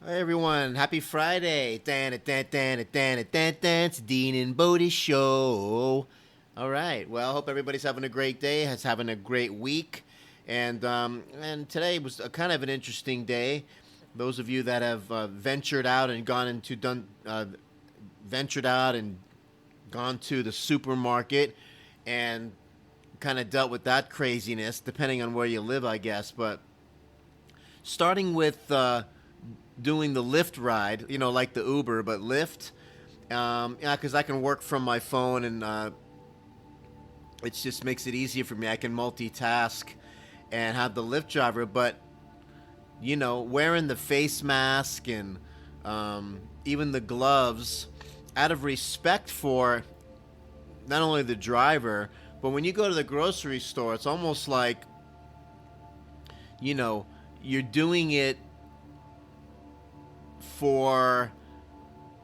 Hey everyone, happy Friday. It's Dean and Bodie show. All right. Well, hope everybody's having a great day, has having a great week. And today was a kind of an interesting day. Those of you that have ventured out and ventured out and gone to the supermarket and kind of dealt with that craziness, depending on where you live, I guess. But starting with doing the Lyft ride, like the Uber, but Lyft. Yeah, because I can work from my phone and it just makes it easier for me. I can multitask and have the Lyft driver, but wearing the face mask and even the gloves, out of respect for not only the driver, but when you go to the grocery store, it's almost like you're doing it for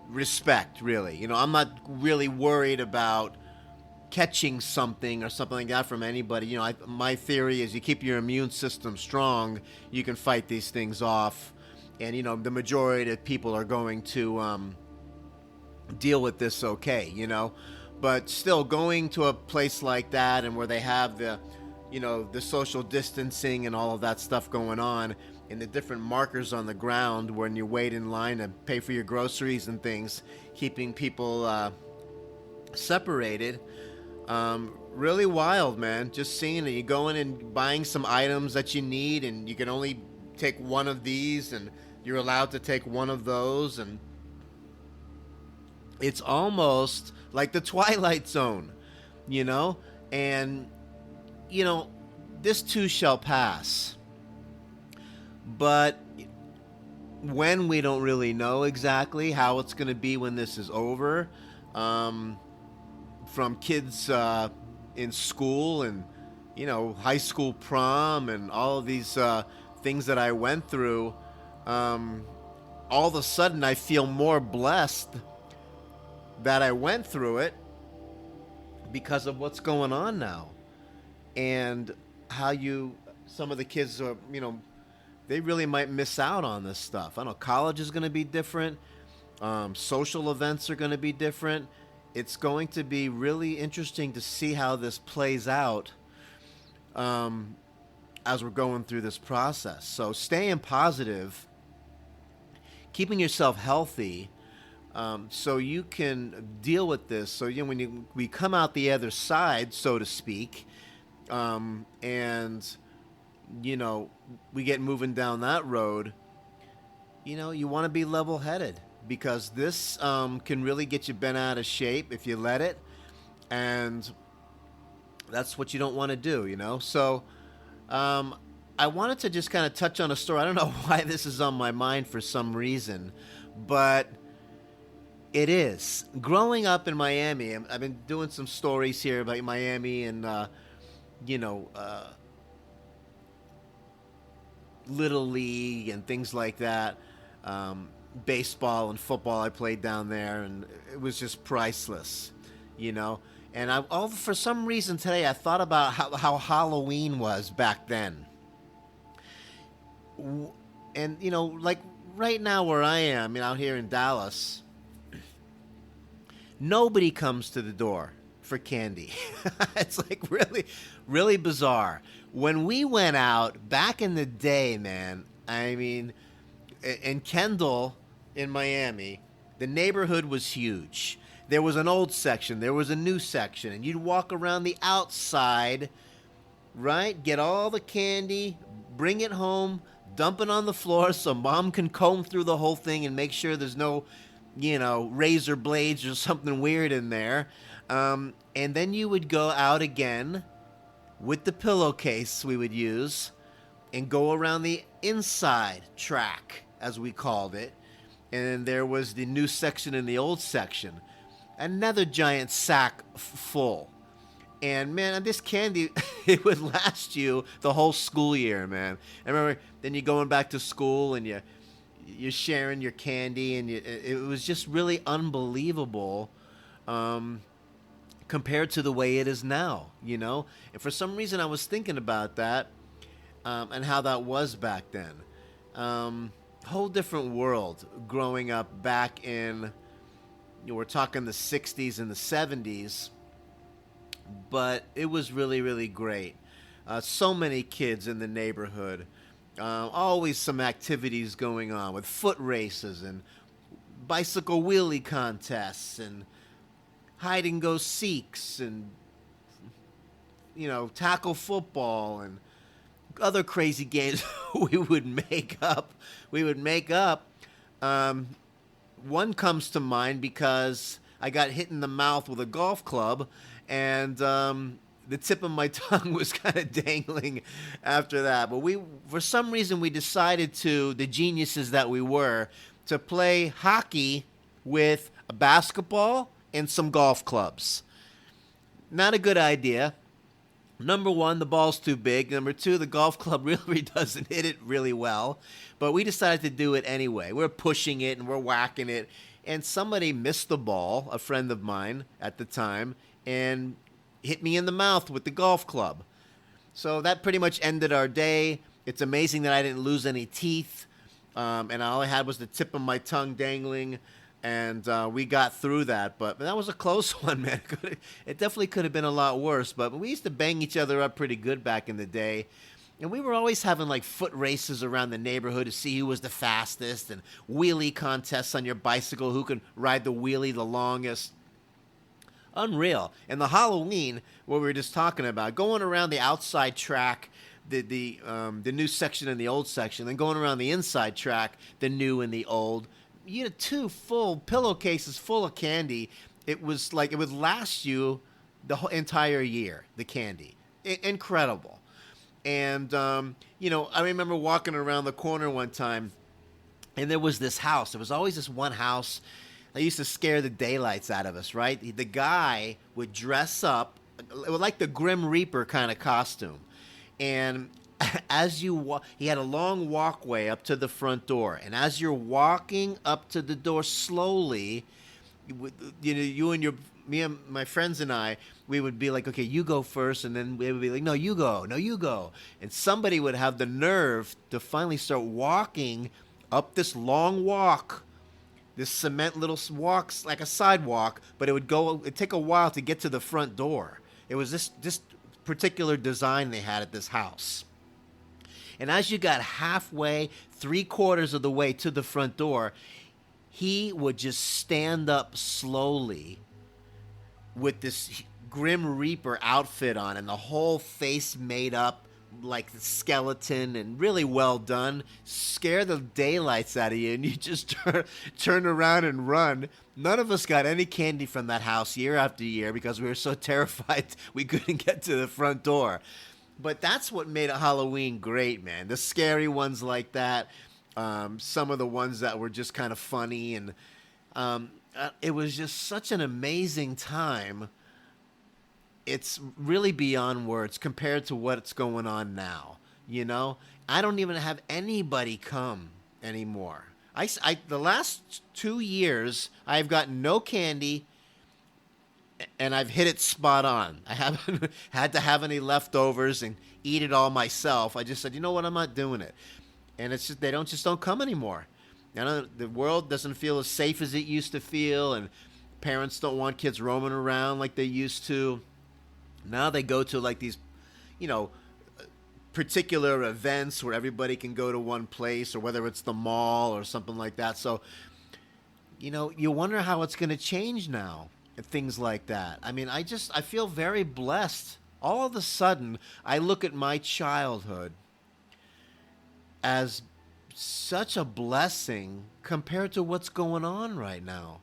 respect, really. I'm not really worried about catching something or something like that from anybody. My theory is you keep your immune system strong, you can fight these things off. And, the majority of people are going to deal with this okay. But still, going to a place like that and where they have the social distancing and all of that stuff going on, and the different markers on the ground when you wait in line to pay for your groceries and things, keeping people separated. Really wild, man. Just seeing it. You go in and buying some items that you need, and you can only take one of these, and you're allowed to take one of those, and it's almost like the Twilight Zone, you know? And, you know, this too shall pass. But when, we don't really know exactly how it's going to be when this is over. From kids in school and, high school prom and all of these things that I went through, all of a sudden I feel more blessed that I went through it because of what's going on now. And how some of the kids are, they really might miss out on this stuff. I don't know, college is going to be different. Social events are going to be different. It's going to be really interesting to see how this plays out as we're going through this process. So staying positive, keeping yourself healthy, so you can deal with this. So when we come out the other side, so to speak, and we get moving down that road, you want to be level-headed, because this can really get you bent out of shape if you let it, and that's what you don't want to do. So I wanted to just kind of touch on a story. I don't know why this is on my mind for some reason, but it is. Growing up in Miami, I've been doing some stories here about Miami and, Little League and things like that. Baseball and football I played down there, and it was just priceless. And for some reason today I thought about how Halloween was back then. And, like right now where I am, out here in Dallas, nobody comes to the door for candy. It's like really, really bizarre. When we went out back in the day, man, in Kendall, in Miami, the neighborhood was huge. There was an old section, there was a new section, and you'd walk around the outside, right? Get all the candy, bring it home, dump it on the floor so mom can comb through the whole thing and make sure there's no, razor blades or something weird in there. And then you would go out again with the pillowcase we would use and go around the inside track, as we called it. And there was the new section and the old section. Another giant sack full. And, man, this candy, it would last you the whole school year, man. I remember then you're going back to school and you're sharing your candy, and it was just really unbelievable compared to the way it is now, And for some reason I was thinking about that and how that was back then. whole different world growing up back in, we're talking the 60s and the 70s, but it was really, really great. So many kids in the neighborhood. Always some activities going on with foot races and bicycle wheelie contests and hide and go seeks and tackle football and other crazy games we would make up. We would make up. One comes to mind because I got hit in the mouth with a golf club, and the tip of my tongue was kind of dangling after that. But for some reason, we decided the geniuses that we were, to play hockey with a basketball and some golf clubs. Not a good idea. Number one, the ball's too big. Number two, the golf club really doesn't hit it really well. But we decided to do it anyway. We're pushing it and we're whacking it. And somebody missed the ball, a friend of mine at the time, and hit me in the mouth with the golf club. So that pretty much ended our day. It's amazing that I didn't lose any teeth. And all I had was the tip of my tongue dangling. And we got through that, but that was a close one, man. It definitely could have been a lot worse, but we used to bang each other up pretty good back in the day. And we were always having like foot races around the neighborhood to see who was the fastest, and wheelie contests on your bicycle, who can ride the wheelie the longest. Unreal. And the Halloween, what we were just talking about, going around the outside track, the new section and the old section, then going around the inside track, the new and the old. You had 2 full pillowcases full of candy. It was like it would last you the whole entire year, the candy. Incredible. And, I remember walking around the corner one time, and there was this house. There was always this one house that used to scare the daylights out of us, right? The guy would dress up, like the Grim Reaper kind of costume. And as you walk, he had a long walkway up to the front door, and as you're walking up to the door slowly, me and my friends and I, we would be like, okay, you go first, and then we would be like, no, you go, and somebody would have the nerve to finally start walking up this long walk, this cement little walks like a sidewalk, but it'd take a while to get to the front door. It was this particular design they had at this house. And as you got halfway, 3/4 of the way to the front door, he would just stand up slowly with this Grim Reaper outfit on and the whole face made up like the skeleton and really well done. Scare the daylights out of you, and you just turn around and run. None of us got any candy from that house year after year because we were so terrified we couldn't get to the front door. But that's what made Halloween great, man. The scary ones like that, some of the ones that were just kind of funny, and it was just such an amazing time. It's really beyond words compared to what's going on now. I don't even have anybody come anymore. The last 2 years, I've gotten no candy, and I've hit it spot on. I haven't had to have any leftovers and eat it all myself. I just said, you know what, I'm not doing it. And it's just, they don't come anymore. The world doesn't feel as safe as it used to feel, and parents don't want kids roaming around like they used to. Now they go to like these, particular events where everybody can go to one place, or whether it's the mall or something like that. So, you wonder how it's going to change now. Things like that. I mean, I feel very blessed. All of a sudden, I look at my childhood as such a blessing compared to what's going on right now.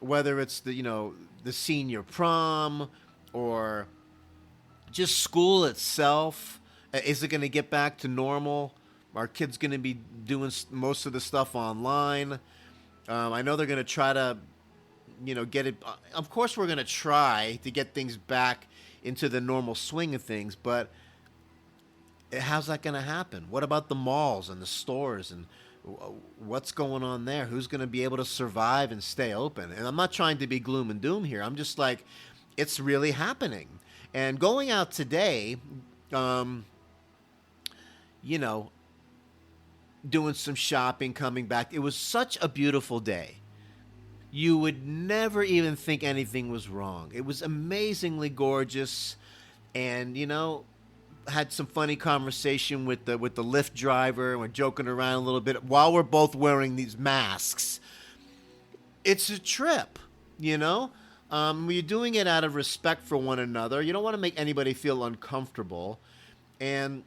Whether it's the senior prom or just school itself. Is it going to get back to normal? Are kids going to be doing most of the stuff online? I know they're going to try to get it. Of course, we're going to try to get things back into the normal swing of things, but how's that going to happen? What about the malls and the stores, and what's going on there? Who's going to be able to survive and stay open? And I'm not trying to be gloom and doom here. I'm just like, it's really happening. And going out today, doing some shopping, coming back. It was such a beautiful day. You would never even think anything was wrong. It was amazingly gorgeous, and had some funny conversation with the Lyft driver. We're joking around a little bit while we're both wearing these masks. It's a trip, you know. You're doing it out of respect for one another. You don't want to make anybody feel uncomfortable. And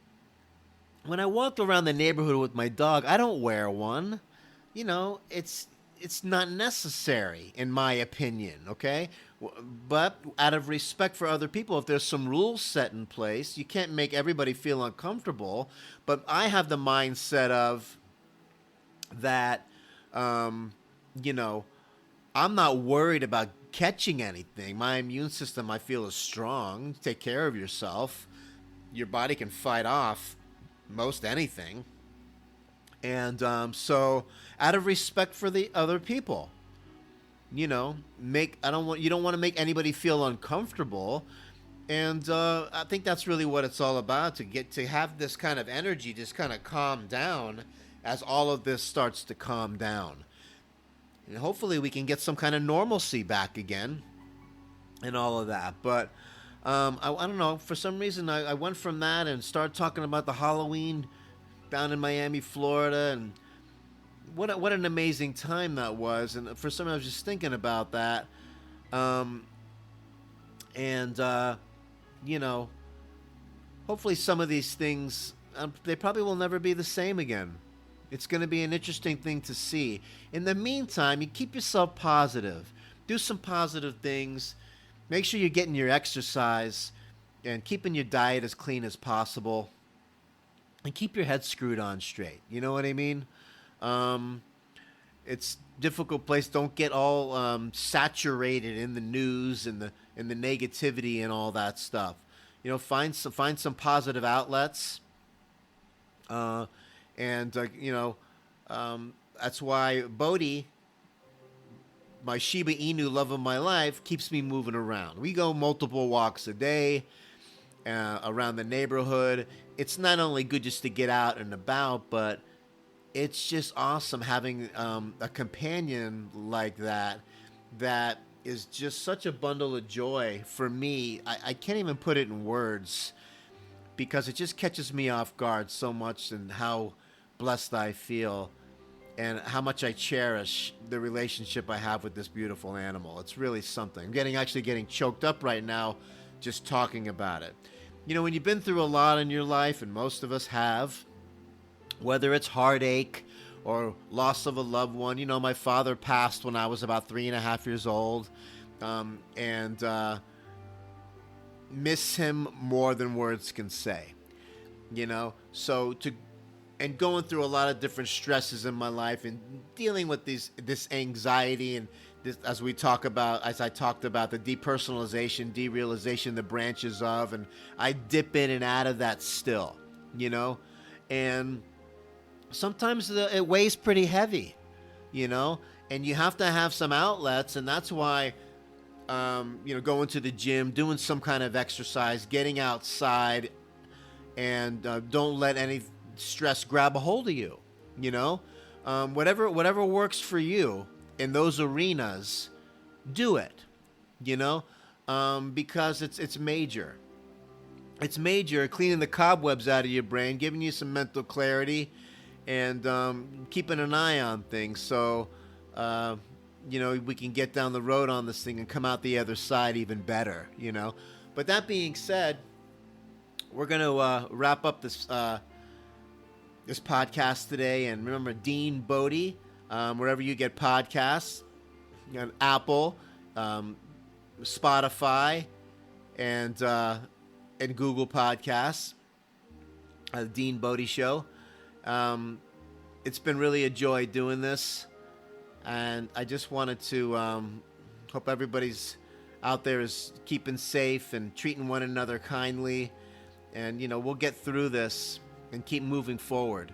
when I walk around the neighborhood with my dog, I don't wear one. It's not necessary in my opinion, okay? But out of respect for other people, if there's some rules set in place, you can't make everybody feel uncomfortable. But I have the mindset of that, you know, I'm not worried about catching anything. My immune system, I feel, is strong. Take care of yourself. Your body can fight off most anything. And so, out of respect for the other people, you don't want to make anybody feel uncomfortable. And I think that's really what it's all about, to have this kind of energy just kind of calm down as all of this starts to calm down. And hopefully we can get some kind of normalcy back again and all of that. But I don't know. For some reason, I went from that and started talking about the Halloween down in Miami, Florida, and what an amazing time that was. And for some reason, I was just thinking about that. Hopefully some of these things, they probably will never be the same again. It's going to be an interesting thing to see. In the meantime, you keep yourself positive. Do some positive things. Make sure you're getting your exercise and keeping your diet as clean as possible. And keep your head screwed on straight. You know what I mean? It's a difficult place. Don't get all saturated in the news and the negativity and all that stuff. Find some positive outlets. That's why Bodhi, my Shiba Inu love of my life, keeps me moving around. We go multiple walks a day around the neighborhood. It's not only good just to get out and about, but it's just awesome having a companion like that is just such a bundle of joy for me. I can't even put it in words because it just catches me off guard so much, and how blessed I feel and how much I cherish the relationship I have with this beautiful animal. It's really something. I'm actually getting choked up right now just talking about it. When you've been through a lot in your life, and most of us have, whether it's heartache or loss of a loved one. My father passed when I was about 3.5 years old, and miss him more than words can say. And going through a lot of different stresses in my life, and dealing with this anxiety, and this, as I talked about the depersonalization, derealization, the branches of, and I dip in and out of that still, and sometimes it weighs pretty heavy, and you have to have some outlets, and that's why, going to the gym, doing some kind of exercise, getting outside, and don't let any stress grab a hold of you. Whatever works for you in those arenas, do it. Because it's major. It's major, cleaning the cobwebs out of your brain, giving you some mental clarity, and keeping an eye on things. So we can get down the road on this thing and come out the other side even better. But that being said, we're gonna wrap up this podcast today. And remember, DeanBodi, wherever you get podcasts, on Apple, Spotify, and Google Podcasts, DeanBodi Show. It's been really a joy doing this, and I just wanted to hope everybody's out there is keeping safe and treating one another kindly, and we'll get through this and keep moving forward.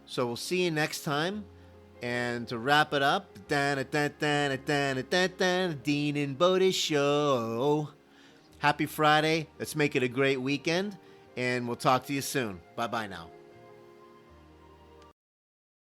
So we'll see you next time. And to wrap it up, DeanBodi Show. Happy Friday. Let's make it a great weekend, and we'll talk to you soon. Bye-bye now.